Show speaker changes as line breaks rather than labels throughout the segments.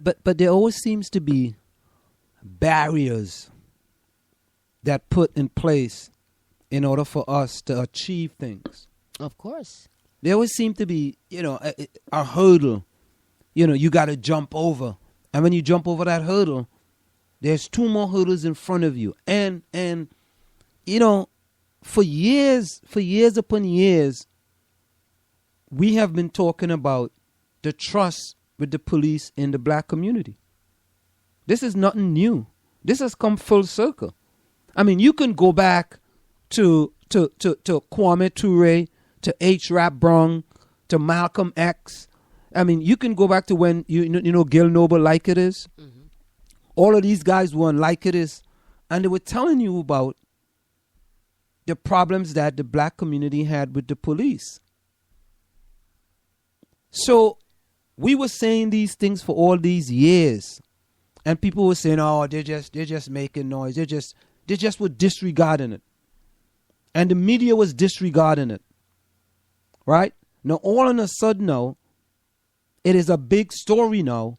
but there always seems to be barriers that put in place in order for us to achieve things.
Of course.
There always seem to be, a hurdle, you got to jump over. And when you jump over that hurdle, there's 2 more hurdles in front of you. And for years upon years, we have been talking about the trust with the police in the black community. This is nothing new. This has come full circle. I mean, you can go back to Kwame Ture, to H. Rap Brown, to Malcolm X. I mean, you can go back to when Gil Noble, Like It Is. Mm-hmm. All of these guys were on Like It Is, and they were telling you about the problems that the black community had with the police. So we were saying these things for all these years, and people were saying, "Oh, they're just making noise. They just were disregarding it," and the media was disregarding it. Right now, all of a sudden now, it is a big story now.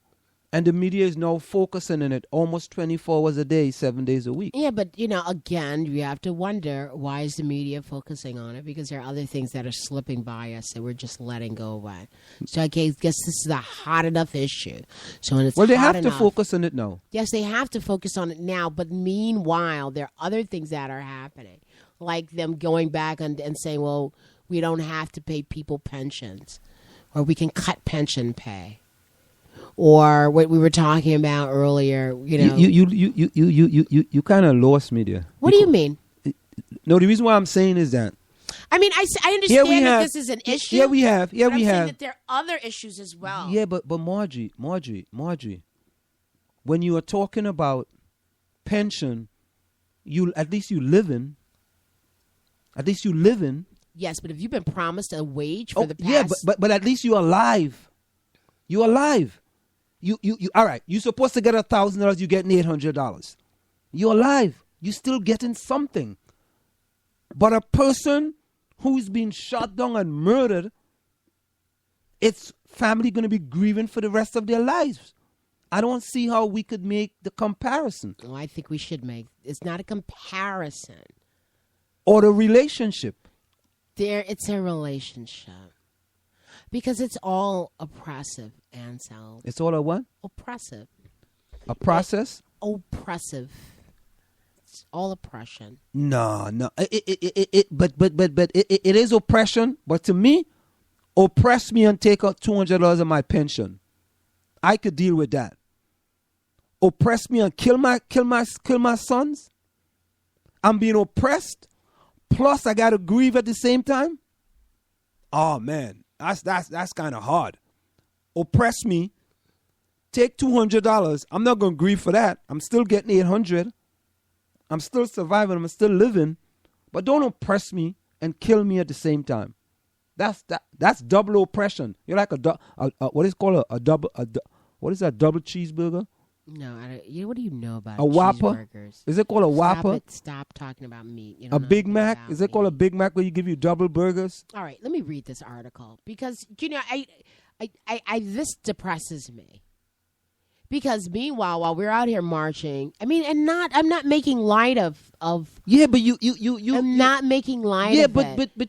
And the media is now focusing on it almost 24 hours a day, 7 days a week.
Yeah, but, again, you have to wonder, why is the media focusing on it? Because there are other things that are slipping by us that we're just letting go by. So I guess this is a hot enough issue. So when it's
they
hot
have
enough,
to focus on it now.
Yes, they have to focus on it now. But meanwhile, there are other things that are happening, like them going back and saying, well, we don't have to pay people pensions, or we can cut pension pay. Or what we were talking about earlier,
You kind of lost me there.
What do you mean?
No, the reason why I'm saying is that.
I mean, I understand that this is an issue.
Yeah, we have. Yeah,
but
we
I'm
have.
saying that there are other issues as well.
Yeah, but Marjorie, when you are talking about pension, at least you living.
Yes, but if you've been promised a wage for the past,
yeah, but at least you're alive. You're alive. You all right. You're supposed to get $1,000. You're getting $800. You're alive. You're still getting something. But a person who's been shot down and murdered, its family going to be grieving for the rest of their lives. I don't see how we could make the comparison.
Oh, I think we should make. It's not a comparison.
Or the relationship.
It's a relationship. Because it's all oppressive, Anselm.
It's all a what?
Oppressive.
A process?
Oppressive. It's all oppression.
No. But it is oppression. But to me, oppress me and take out $200 of my pension. I could deal with that. Oppress me and kill my sons. I'm being oppressed. Plus, I got to grieve at the same time. Oh man. That's kind of hard. Oppress me. Take $200. I'm not going to grieve for that. I'm still getting $800. I'm still surviving. I'm still living. But don't oppress me and kill me at the same time. That's double oppression. You're like what is called a double. What is that? Double cheeseburger?
No, what do you know about
a Whopper?
Cheeseburgers?
Is it called a Whopper?
Stop talking about meat.
A Big Mac? Is it called a Big Mac where you give you double burgers?
All right, let me read this article because I this depresses me. Because meanwhile, while we're out here marching, I mean, I'm not making light of.
Yeah, but you.
I'm not making light.
Yeah,
of it.
but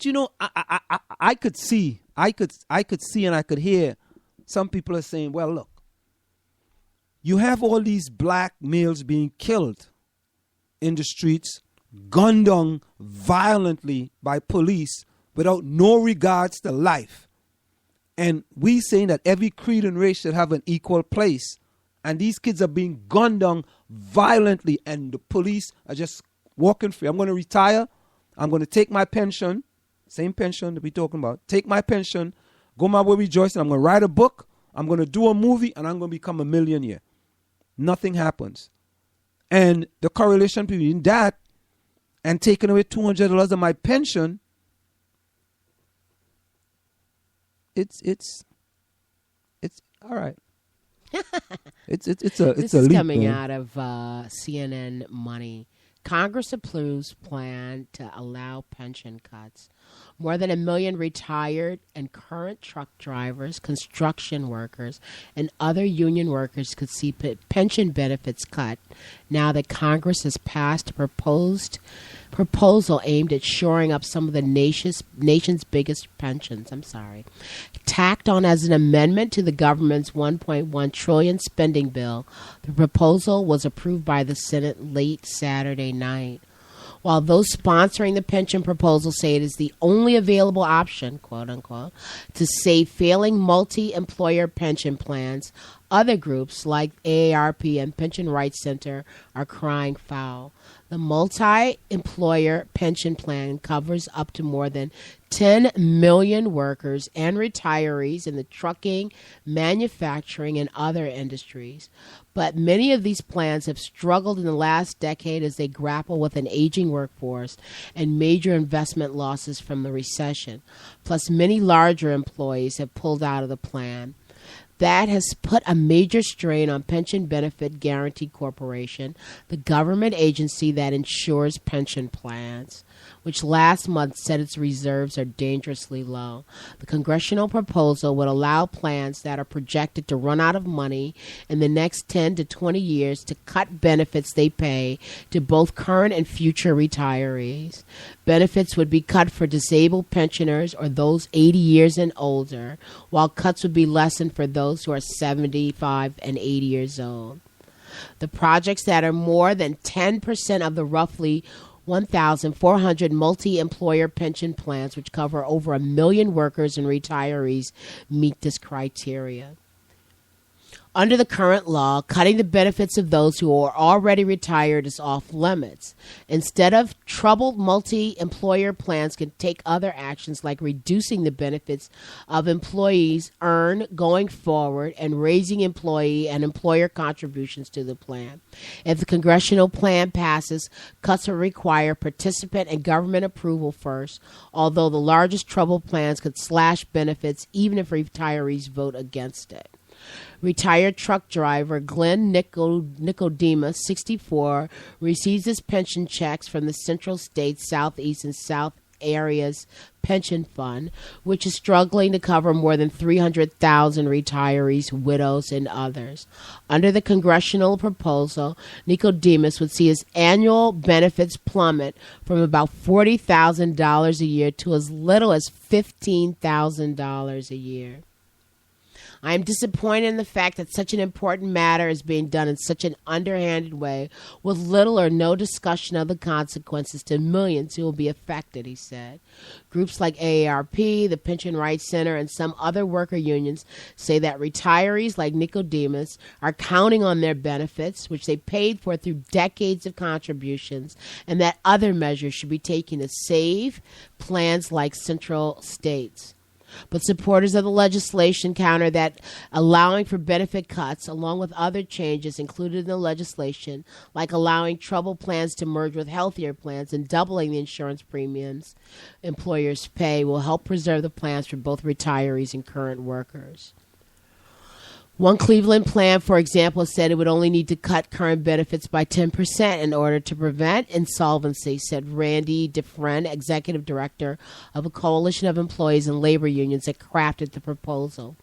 I could see, and I could hear some people are saying, well, look. You have all these black males being killed in the streets, gunned down violently by police without no regards to life. And we saying that every creed and race should have an equal place. And these kids are being gunned down violently and the police are just walking free. I'm going to retire. I'm going to take my pension, same pension that we're talking about, take my pension, go my way rejoicing. I'm going to write a book. I'm going to do a movie and I'm going to become a millionaire. Nothing happens. And the correlation between that and taking away $200 of my pension, it's all right. It's a
this is
leap,
coming
man.
out of CNN Money. Congress approves plan to allow pension cuts More than 1 million retired and current truck drivers, construction workers, and other union workers could see pension benefits cut now that Congress has passed a proposal aimed at shoring up some of the nation's biggest pensions. Tacked on as an amendment to the government's $1.1 trillion spending bill, the proposal was approved by the Senate late Saturday night. While those sponsoring the pension proposal say it is the only available option, quote unquote, to save failing multi-employer pension plans, other groups like AARP and Pension Rights Center are crying foul. The multi-employer pension plan covers up to more than 10 million workers and retirees in the trucking, manufacturing, and other industries. But many of these plans have struggled in the last decade as they grapple with an aging workforce and major investment losses from the recession. Plus, many larger employees have pulled out of the plan. That has put a major strain on Pension Benefit Guaranty Corporation, the government agency that insures pension plans, which last month said its reserves are dangerously low. The congressional proposal would allow plans that are projected to run out of money in the next 10 to 20 years to cut benefits they pay to both current and future retirees. Benefits would be cut for disabled pensioners or those 80 years and older, while cuts would be lessened for those who are 75 and 80 years old. The projects that are more than 10% of the roughly 1,400 multi-employer pension plans, which cover over 1 million workers and retirees, meet this criteria. Under the current law, cutting the benefits of those who are already retired is off limits. Instead of troubled multi-employer plans can take other actions like reducing the benefits of employees earn going forward and raising employee and employer contributions to the plan. If the congressional plan passes, cuts will require participant and government approval first, although the largest troubled plans could slash benefits even if retirees vote against it. Retired truck driver Glenn Nicodemus, 64, receives his pension checks from the Central States, Southeast, and South Areas Pension Fund, which is struggling to cover more than 300,000 retirees, widows, and others. Under the congressional proposal, Nicodemus would see his annual benefits plummet from about $40,000 a year to as little as $15,000 a year. I am disappointed in the fact that such an important matter is being done in such an underhanded way with little or no discussion of the consequences to millions who will be affected, he said. Groups like AARP, the Pension Rights Center, and some other worker unions say that retirees like Nicodemus are counting on their benefits, which they paid for through decades of contributions, and that other measures should be taken to save plans like Central States. But supporters of the legislation counter that allowing for benefit cuts, along with other changes included in the legislation, like allowing troubled plans to merge with healthier plans and doubling the insurance premiums employers pay, will help preserve the plans for both retirees and current workers. One Cleveland plan, for example, said it would only need to cut current benefits by 10% in order to prevent insolvency, said Randy DeFriend, executive director of a coalition of employees and labor unions that crafted the proposal.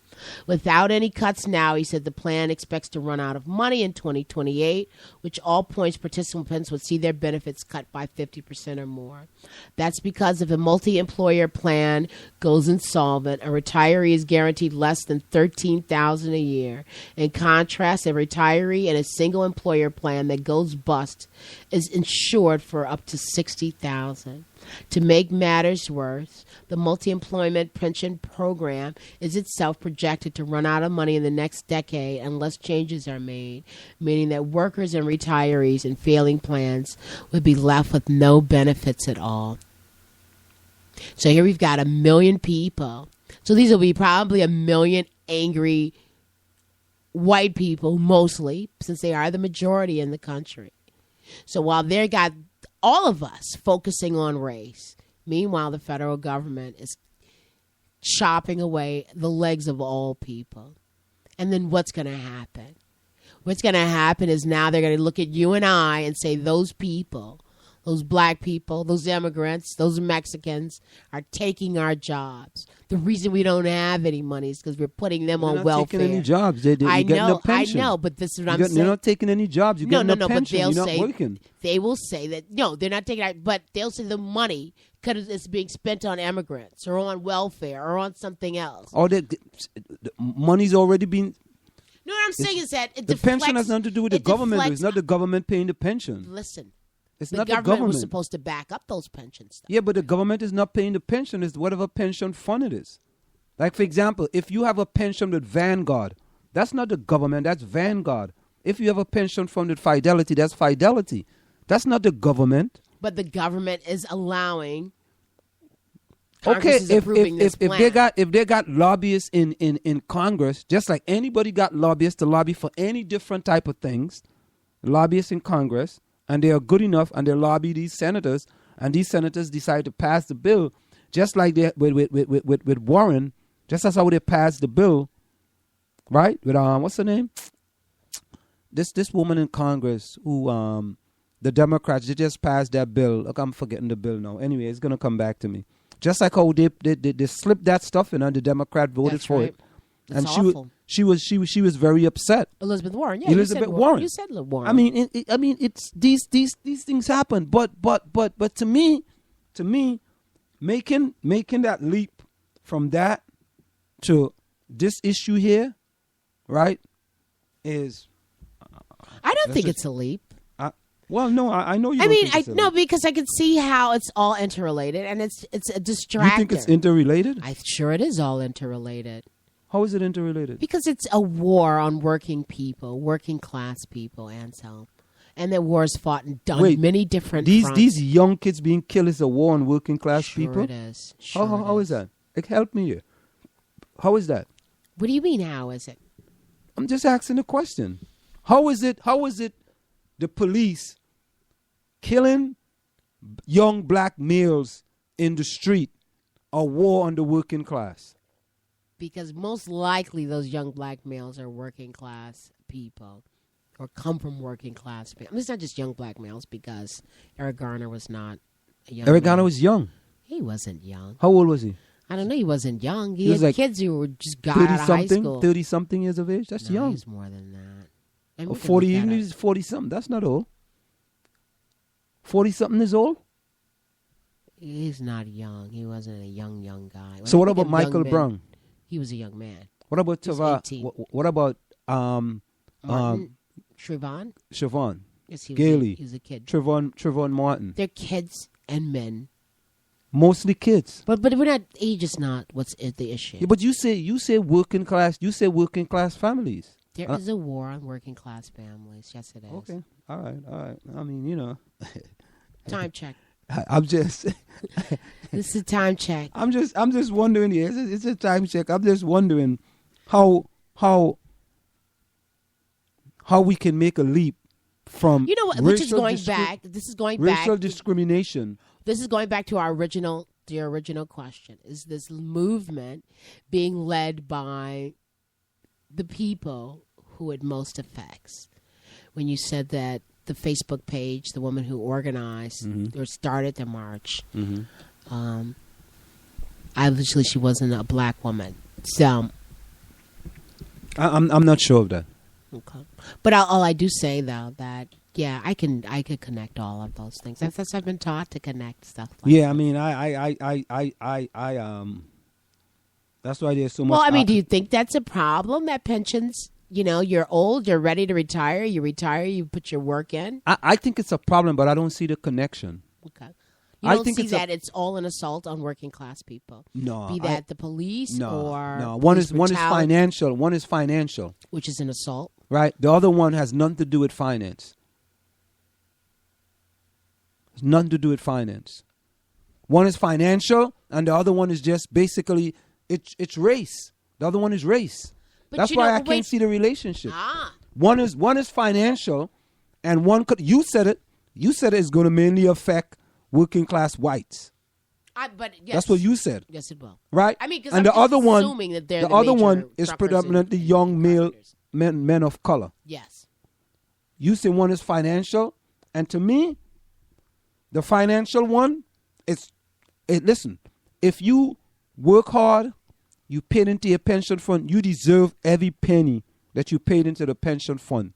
Without any cuts now, he said the plan expects to run out of money in 2028, which all points participants would see their benefits cut by 50% or more. That's because if a multi-employer plan goes insolvent, a retiree is guaranteed less than $13,000 a year. In contrast, a retiree in a single employer plan that goes bust is insured for up to $60,000. To make matters worse, the multi-employment pension program is itself projected to run out of money in the next decade unless changes are made, meaning that workers and retirees in failing plans would be left with no benefits at all. So here we've got 1 million people. So these will be probably 1 million angry white people, mostly, since they are the majority in the country. So while they got all of us focusing on race, meanwhile, the federal government is chopping away the legs of all people. And then what's going to happen? What's going to happen is now they're going to look at you and I and say those people, those black people, those immigrants, those Mexicans are taking our jobs. The reason we don't have any money is because we're putting them on welfare.
Taking any jobs. You're getting a pension.
I know, but this is what I'm saying.
You're not taking any jobs. You're getting a pension. You're not working.
They will say that, no, they're not taking it, but they'll say the money is being spent on immigrants or on welfare or on something else.
Or the money's already been...
No, what I'm saying is that
the pension has nothing to do with the government. It's not the government paying the pension.
Listen.
It's
the
not
government
the government
was supposed to back up those pensions.
Yeah, but the government is not paying the pension. It's whatever pension fund it is. Like, for example, if you have a pension with Vanguard, that's not the government. That's Vanguard. If you have a pension fund with Fidelity, that's Fidelity. That's not the government.
But the government is allowing.
Okay, if they got lobbyists in Congress, just like anybody got lobbyists to lobby for any different type of things, lobbyists in Congress, and they are good enough, and they lobby these senators, and these senators decide to pass the bill, just like they with Warren, just as how they passed the bill, right? With what's her name? This woman in Congress who the Democrats, they just passed that bill. Look, I'm forgetting the bill now. Anyway, it's gonna come back to me. Just like how they slipped that stuff in, and the Democrat voted for it.
That's
and
awful.
she was very upset.
Elizabeth Warren, yeah,
Elizabeth Warren.
You said Warren.
I mean, it's these things happen. But to me, making that leap from that to this issue here, right, is.
I don't think it's a leap.
Well, no, I know you.
No, because I can see how it's all interrelated, and it's a distractor.
You think it's interrelated?
I'm sure it is all interrelated.
How is it interrelated?
Because it's a war on working people, working class people, Anselm. And the war is fought and done many different fronts.
These young kids being killed is a war on working class people?
Sure it is.
How is that? Help me here. How is that?
What do you mean, how is it?
I'm just asking a question. How is it the police killing young black males in the street, a war on the working class?
Because most likely those young black males are working class people or come from working class people. I mean, it's not just young black males, because Eric Garner was not a young
Eric
man.
Garner was young.
He wasn't young.
How old was he?
I don't know. He wasn't young. He
was
had
like
kids who were just got out of high school.
30-something years of age? That's
No,
young.
He's more than that.
Or 40, even if he's 40-something. That's not old. 40-something is old?
He's not young. He wasn't a young guy.
So what about Michael Brown?
He was a young man.
What about what about
Trayvon?
Siobhan?
Yes, he was a kid.
Trayvon Martin.
They're kids and men.
Mostly kids.
But we're not. Age is not what's the issue.
Yeah, but you say working class. You say working class families.
There is a war on working class families. Yes, it is.
Okay. All right. I mean,
Time check.
I'm just.
This is a time check.
I'm just wondering. Here, it's a time check. I'm just wondering how we can make a leap from
which is going back. This is going back.
Racial discrimination.
This is going back to the original question. Is this movement being led by the people who it most affects? When you said that the Facebook page, the woman who organized or started the march, obviously she wasn't a black woman. So
I'm not sure of that.
Okay, but all I do say though that I could connect all of those things. That's I've been taught to connect stuff. Like
I mean, I that's why there's so much.
Well, I mean, do you think that's a problem that pensions? You're old, you're ready to retire. You retire, you put your work in.
I think it's a problem, but I don't see the connection.
Okay. You don't see that it's all an assault on working class people.
No.
Be that the police or
no. One is financial. One is financial,
which is an assault.
Right. The other one has nothing to do with finance. It's nothing to do with finance. One is financial, and the other one is just basically it's race. The other one is race. But that's why I can't see the relationship. One is financial, and one could. You said it. You said it's going to mainly affect working class whites.
But yes,
that's what you said.
Yes, it will.
Right.
I mean,
and the other one is predominantly young men of color.
Yes.
You say one is financial, and to me, The financial one, listen, if you work hard, you paid into your pension fund, you deserve every penny that you paid into the pension fund.